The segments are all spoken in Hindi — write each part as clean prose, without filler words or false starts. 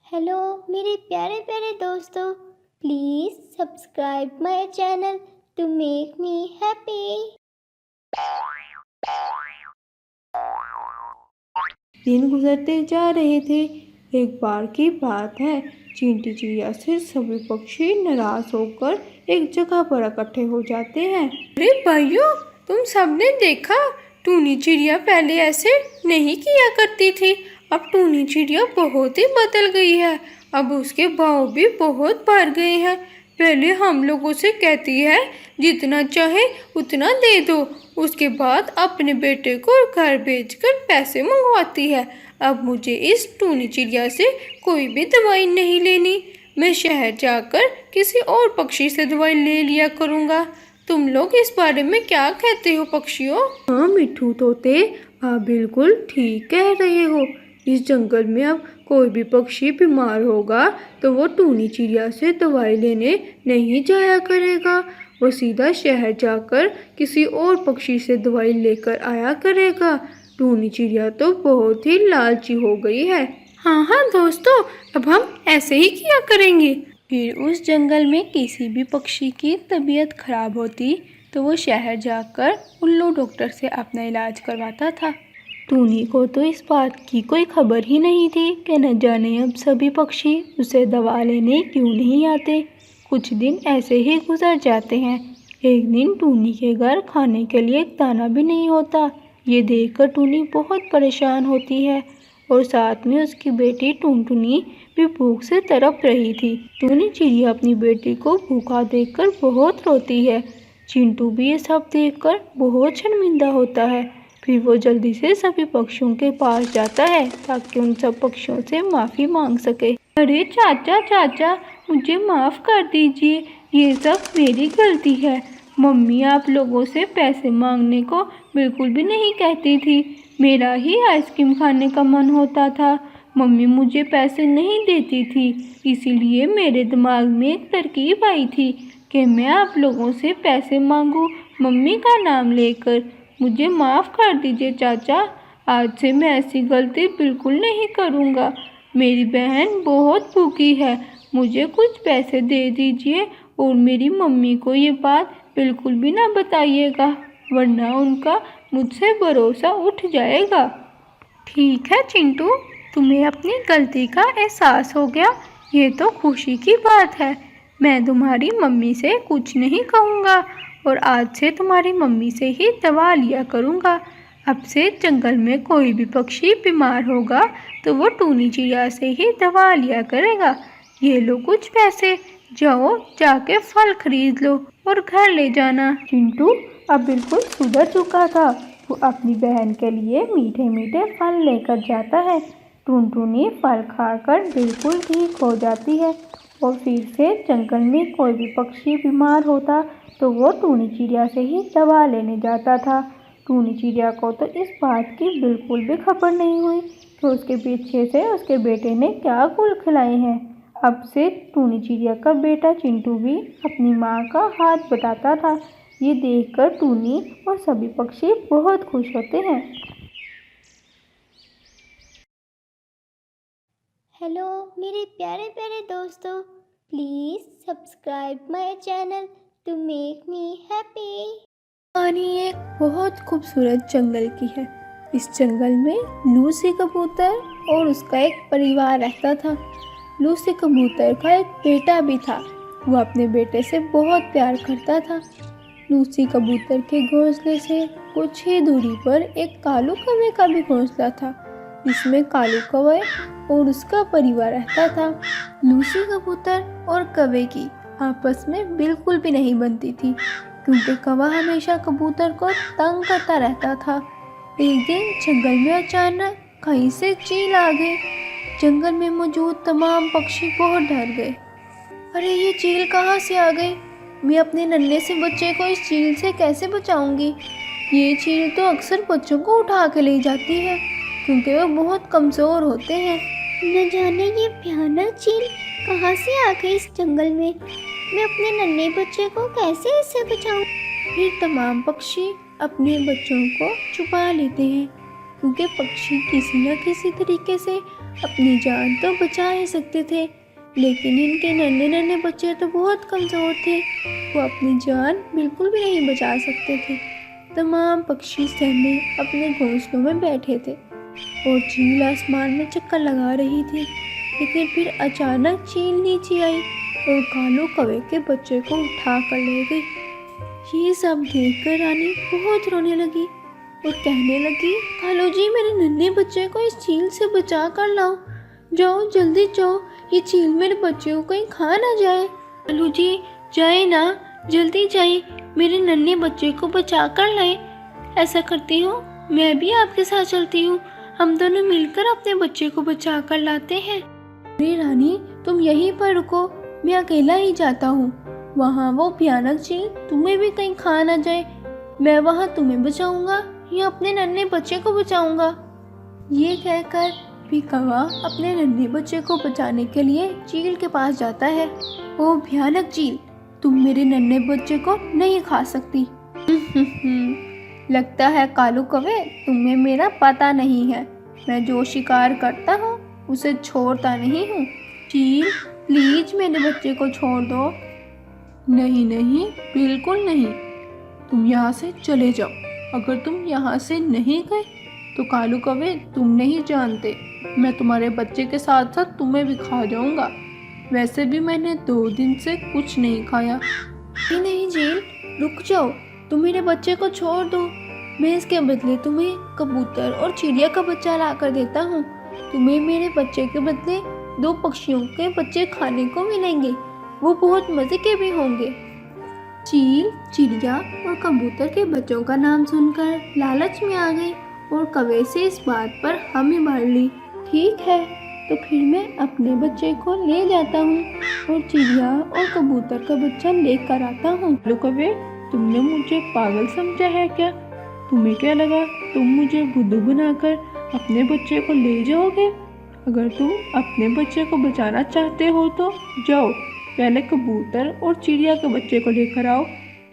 हेलो मेरे प्यारे प्यारे दोस्तों, please subscribe my channel to make me happy. दिन गुजरते जा रहे थे। एक बार की बात है, चींटी चिड़िया से सभी पक्षी नाराज होकर एक जगह पर इकट्ठे हो जाते हैं। अरे भाइयों, तुम सबने देखा, टूनी चिड़िया पहले ऐसे नहीं किया करती थी। अब टूनी चिड़िया बहुत ही बदल गई है। अब उसके भाव भी बहुत बढ़ गए हैं। पहले हम लोगों से कहती है जितना चाहे उतना दे दो, उसके बाद अपने बेटे को घर भेजकर पैसे मंगवाती है। अब मुझे इस टूनी चिड़िया से कोई भी दवाई नहीं लेनी। मैं शहर जाकर किसी और पक्षी से दवाई ले लिया करूँगा। तुम लोग इस बारे में क्या कहते हो पक्षियों? हाँ मिट्ठू तोते, आप बिल्कुल ठीक कह रहे हो। इस जंगल में अब कोई भी पक्षी बीमार होगा तो वो टूनी चिड़िया से दवाई लेने नहीं जाया करेगा। वो सीधा शहर जाकर किसी और पक्षी से दवाई लेकर आया करेगा। टूनी चिड़िया तो बहुत ही लालची हो गई है। हाँ हाँ दोस्तों, अब हम ऐसे ही किया करेंगे। फिर उस जंगल में किसी भी पक्षी की तबीयत खराब होती तो वो शहर जाकर उल्लू डॉक्टर से अपना इलाज करवाता था। टूनी को तो इस बात की कोई खबर ही नहीं थी कि न जाने अब सभी पक्षी उसे दवा लेने क्यों नहीं आते। कुछ दिन ऐसे ही गुजर जाते हैं। एक दिन टूनी के घर खाने के लिए एक दाना भी नहीं होता। ये देखकर टूनी बहुत परेशान होती है और साथ में उसकी बेटी टुनटुनी भी भूख से तड़प रही थी। टूनी चिड़िया अपनी बेटी को भूखा देखकर बहुत रोती है। चिंटू भी ये सब देखकर बहुत शर्मिंदा होता है। फिर वो जल्दी से सभी पक्षियों के पास जाता है ताकि उन सब पक्षियों से माफ़ी मांग सके। अरे चाचा चाचा, मुझे माफ़ कर दीजिए, ये सब मेरी गलती है। मम्मी आप लोगों से पैसे मांगने को बिल्कुल भी नहीं कहती थी। मेरा ही आइसक्रीम खाने का मन होता था। मम्मी मुझे पैसे नहीं देती थी, इसीलिए मेरे दिमाग में एक तरकीब आई थी कि मैं आप लोगों से पैसे मांगूं मम्मी का नाम लेकर। मुझे माफ़ कर दीजिए चाचा, आज से मैं ऐसी गलती बिल्कुल नहीं करूँगा। मेरी बहन बहुत भूखी है, मुझे कुछ पैसे दे दीजिए और मेरी मम्मी को ये बात बिल्कुल भी ना बताइएगा, वरना उनका मुझसे भरोसा उठ जाएगा। ठीक है चिंटू, तुम्हें अपनी गलती का एहसास हो गया, ये तो खुशी की बात है। मैं तुम्हारी मम्मी से कुछ नहीं कहूँगा और आज से तुम्हारी मम्मी से ही दवा लिया करूँगा। अब से जंगल में कोई भी पक्षी बीमार होगा तो वो टूनी चिड़िया से ही दवा लिया करेगा। ये लो कुछ पैसे, जाओ जाके फल खरीद लो और घर ले जाना। चिंटू अब बिल्कुल सुधर चुका था। वो अपनी बहन के लिए मीठे मीठे फल लेकर जाता है। टुनटुनी फल खाकर बिल्कुल ठीक हो जाती है और फिर से जंगल में कोई भी पक्षी बीमार होता तो वो टूनी चिड़िया से ही दवा लेने जाता था। टूनी चिड़िया को तो इस बात की बिल्कुल भी खबर नहीं हुई कि उसके पीछे से उसके बेटे ने क्या गुल खिलाए हैं। अब से टूनी चिड़िया का बेटा चिंटू भी अपनी माँ का हाथ बटाता था। ये देखकर टूनी और सभी पक्षी बहुत खुश होते हैं। हेलो मेरे प्यारे प्यारे दोस्तों, please subscribe my channel to make me happy. कहानी एक बहुत खूबसूरत जंगल की है। इस जंगल में लूसी कबूतर और उसका एक परिवार रहता था। लूसी कबूतर का एक बेटा भी था। वो अपने बेटे से बहुत प्यार करता था। लूसी कबूतर के घोंसले से कुछ ही दूरी पर एक कालू कौवे का भी घोंसला था, जिसमें कालू कौवे और उसका परिवार रहता था। लूसी कबूतर और कौवे की आपस में बिल्कुल भी नहीं बनती थी, क्योंकि कौवा हमेशा कबूतर को तंग करता रहता था। एक दिन जंगल में अचानक कहीं से चील आ गई। जंगल में मौजूद तमाम पक्षी बहुत डर गए। अरे ये चील कहाँ से आ गई? मैं अपने नन्हे से बच्चे को इस चील से कैसे बचाऊंगी? ये चील तो अक्सर बच्चों को उठा के ले जाती है, क्योंकि वो बहुत कमज़ोर होते हैं। न जाने ये भयानक चील कहाँ से आ गई इस जंगल में। मैं अपने नन्हे बच्चे को कैसे इससे बचाऊं? फिर तमाम पक्षी अपने बच्चों को छुपा लेते हैं, क्योंकि पक्षी किसी न किसी तरीके से अपनी जान तो बचा ही सकते थे, लेकिन इनके नन्हे नन्हे बच्चे तो बहुत कमज़ोर थे, वो अपनी जान बिल्कुल भी नहीं बचा सकते थे। तमाम पक्षी सहमे अपने घोंसलों में बैठे थे और चील आसमान में चक्कर लगा रही थी, लेकिन फिर अचानक चील नीचे आई और कालू कौवे के बच्चे को उठा कर ले गई। ये सब देखकर रानी बहुत रोने लगी और कहने लगी, कालू जी, मेरे नन्हे बच्चे को इस चील से बचा कर लाओ, जाओ जल्दी जाओ, ये चील मेरे बच्चे को कहीं खा ना जाए। कालू जी जाए ना, जल्दी जाए, मेरे नन्हे बच्चे को बचा कर लाए। ऐसा करती हूँ, मैं भी आपके साथ चलती हूँ, हम दोनों मिलकर अपने बच्चे को बचा कर लाते हैं। अरे रानी, तुम यहीं पर रुको, मैं अकेला ही जाता हूँ, वहाँ वो भयानक चील तुम्हें भी कहीं खा ना जाए, मैं वहाँ तुम्हें बचाऊंगा या अपने नन्हे बच्चे को बचाऊंगा। ये कहकर भी कौवा अपने नन्हे बच्चे को बचाने के लिए चील के पास जाता है। ओ भयानक चील, तुम मेरे नन्हे बच्चे को नहीं खा सकती। लगता है कालू कौवे, तुम्हें मेरा पता नहीं है, मैं जो शिकार करता हूँ उसे छोड़ता नहीं हूँ। चील प्लीज मेरे बच्चे को छोड़ दो। नहीं नहीं, बिल्कुल नहीं, तुम यहाँ से चले जाओ। अगर तुम यहाँ से नहीं गए तो कालू कौवे, तुम नहीं जानते, मैं तुम्हारे बच्चे के साथ साथ तुम्हें भी खा जाऊंगा। वैसे भी मैंने 2 दिन से कुछ नहीं खाया। नहीं चील, रुक जाओ, तुम मेरे बच्चे को छोड़ दो, मैं इसके बदले तुम्हें कबूतर और चिड़िया का बच्चा ला कर देता हूँ। तुम्हें मेरे बच्चे के बदले 2 पक्षियों के बच्चे खाने को मिलेंगे, वो बहुत मज़े के भी होंगे। चील, चिड़िया और कबूतर के बच्चों का नाम सुनकर लालच में आ गई और कौवे से इस बात पर हामी भर ली। ठीक है, तो फिर मैं अपने बच्चे को ले जाता हूँ और चिड़िया और कबूतर का बच्चा लेकर आता हूँ। हेलो कौवे, तुमने मुझे पागल समझा है क्या? तुम्हें क्या लगा तुम मुझे बुद्धू बनाकर अपने बच्चे को ले जाओगे? अगर तुम अपने बच्चे को बचाना चाहते हो तो जाओ, पहले कबूतर और चिड़िया के बच्चे को लेकर आओ,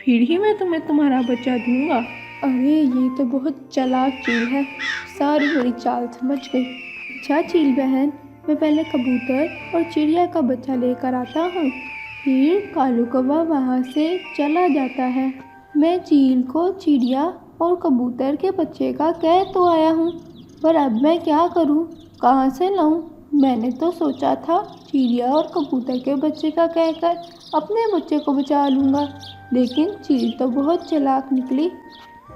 फिर ही मैं तुम्हें तुम्हारा बच्चा दूंगा। अरे ये तो बहुत चालाक चील है, सारी मेरी चाल समझ गई। अच्छा चील बहन, मैं पहले कबूतर और चिड़िया का बच्चा लेकर आता हूँ। फिर कालू कौवा वहाँ से चला जाता है। मैं चील को चिड़िया और कबूतर के बच्चे का कह तो आया हूँ, पर अब मैं क्या करूँ, कहाँ से लाऊं? मैंने तो सोचा था चिड़िया और कबूतर के बच्चे का कहकर अपने बच्चे को बचा लूँगा, लेकिन चील तो बहुत चालाक निकली।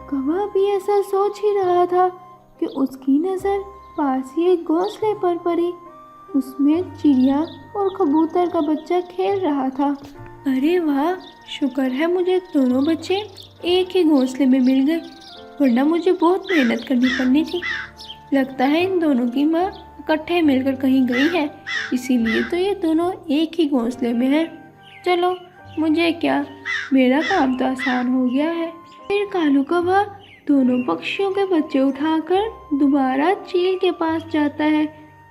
कौवा भी ऐसा सोच ही रहा था कि उसकी नज़र पास ही एक घोंसले पर पड़ी। उसमें चिड़िया और कबूतर का बच्चा खेल रहा था। अरे वाह, शुक्र है मुझे दोनों बच्चे एक ही घोंसले में मिल गए, वरना मुझे बहुत मेहनत करनी पड़नी थी। लगता है इन दोनों की माँ इकट्ठे मिलकर कहीं गई है, इसीलिए तो ये दोनों एक ही घोंसले में हैं। चलो, मुझे क्या, मेरा काम तो आसान हो गया है। फिर कालू कौवा दोनों पक्षियों के बच्चे उठाकर दोबारा चील के पास जाता है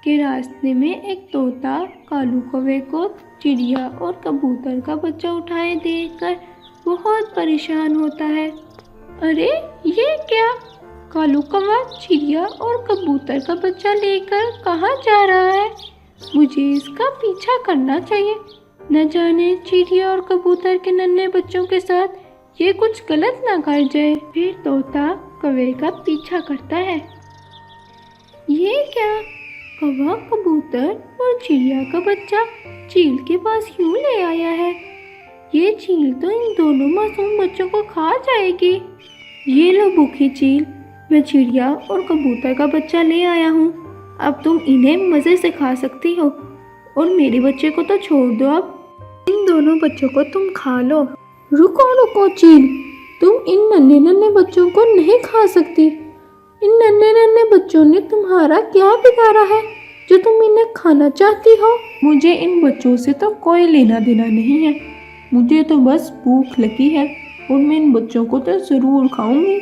कि रास्ते में एक तोता कालू कौवे को चिड़िया और कबूतर का बच्चा उठाए देखकर बहुत परेशान होता है। अरे ये क्या, कालू कौवा चिड़िया और कबूतर का बच्चा लेकर कहाँ जा रहा है? मुझे इसका पीछा करना चाहिए, न जाने चिड़िया और कबूतर के नन्हे बच्चों के साथ ये कुछ गलत ना कर जाए। फिर तोता कौवे का पीछा करता है। ये क्या, कौवा कबूतर और चिड़िया का बच्चा चील के पास क्यों ले आया है? ये चील तो इन दोनों मासूम बच्चों को खा जाएगी। ये लो भूखी चील, मैं चिड़िया और कबूतर का बच्चा ले आया हूँ, अब तुम इन्हें मज़े से खा सकती हो और मेरे बच्चे को तो छोड़ दो। अब इन दोनों बच्चों को तुम खा लो। रुको रुको चील, तुम इन नन्हे नन्हे बच्चों को नहीं खा सकती। इन नन्हे नन्हे बच्चों ने तुम्हारा क्या बिगाड़ा है जो तुम इन्हें खाना चाहती हो? मुझे इन बच्चों से तो कोई लेना देना नहीं है, मुझे तो बस भूख लगी है और मैं इन बच्चों को तो ज़रूर खाऊंगी।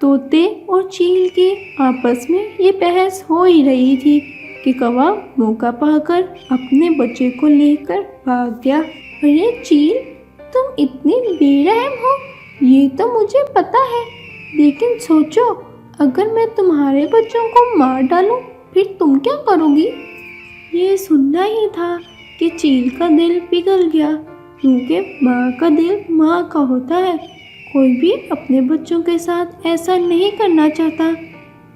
तोते और चील की आपस में ये बहस हो ही रही थी कि कौवा मौका पाकर अपने बच्चे को लेकर भाग गया। अरे चील, तुम इतनी बेरहम हो, ये तो मुझे पता है, लेकिन सोचो अगर मैं तुम्हारे बच्चों को मार डालूं फिर तुम क्या करोगी? ये सुनना ही था कि चील का दिल पिघल गया, क्योंकि माँ का दिल माँ का होता है। कोई भी अपने बच्चों के साथ ऐसा नहीं करना चाहता।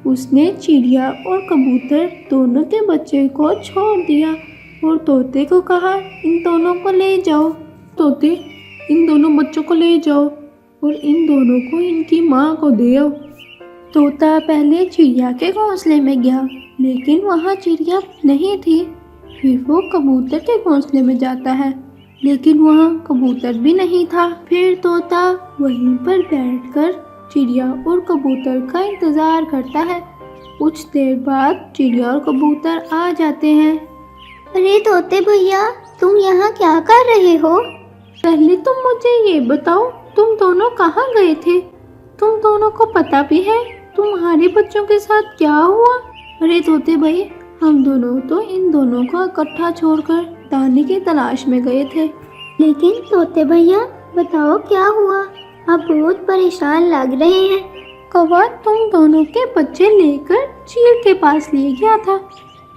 उसने चिड़िया और कबूतर दोनों के बच्चे को छोड़ दिया और तोते को कहा, इन दोनों को ले जाओ। तोते, इन दोनों बच्चों को ले जाओ और इन दोनों को इनकी माँ को दे आओ। तोता पहले चिड़िया के घोंसले में गया, लेकिन वहाँ चिड़िया नहीं थी। फिर वो कबूतर के घोंसले में जाता है, लेकिन वहाँ कबूतर भी नहीं था। फिर तोता वहीं पर बैठकर चिड़िया और कबूतर का इंतज़ार करता है। कुछ देर बाद चिड़िया और कबूतर आ जाते हैं। अरे तोते भैया, तुम यहाँ क्या कर रहे हो? पहले तुम मुझे ये बताओ, तुम दोनों कहाँ गए थे? तुम दोनों को पता भी है तुम्हारे बच्चों के साथ क्या हुआ? अरे तोते भाई, हम दोनों तो इन दोनों को इकट्ठा छोड़कर दाने की तलाश में गए थे। लेकिन तोते भैया, बताओ क्या हुआ? आप बहुत परेशान लग रहे हैं। कौवा तुम दोनों के बच्चे लेकर चील के पास ले गया था।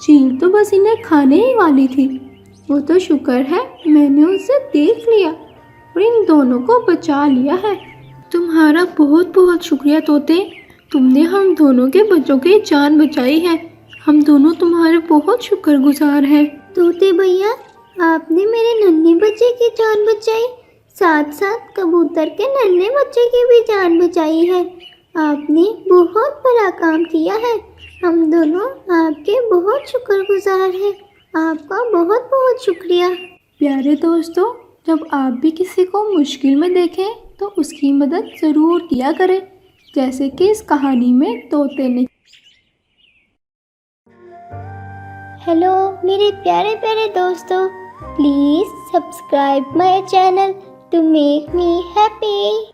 चील तो बस इन्हें खाने ही वाली थी। वो तो शुक्र है मैंने उसे देख लिया और इन दोनों को बचा लिया है। तुम्हारा बहुत बहुत शुक्रिया तोते, तुमने हम दोनों के बच्चों की जान बचाई है। हम दोनों तुम्हारे बहुत शुक्रगुजार हैं। तोते भैया, आपने मेरे नन्हे बच्चे की जान बचाई, साथ साथ कबूतर के नन्हे बच्चे की भी जान बचाई है। आपने बहुत बड़ा काम किया है। हम दोनों आपके बहुत शुक्रगुजार हैं। आपका बहुत बहुत शुक्रिया। प्यारे दोस्तों, जब आप भी किसी को मुश्किल में देखें तो उसकी मदद ज़रूर किया करें, जैसे कि इस कहानी में तोते ने। हेलो मेरे प्यारे प्यारे दोस्तों, please subscribe my channel to make me happy.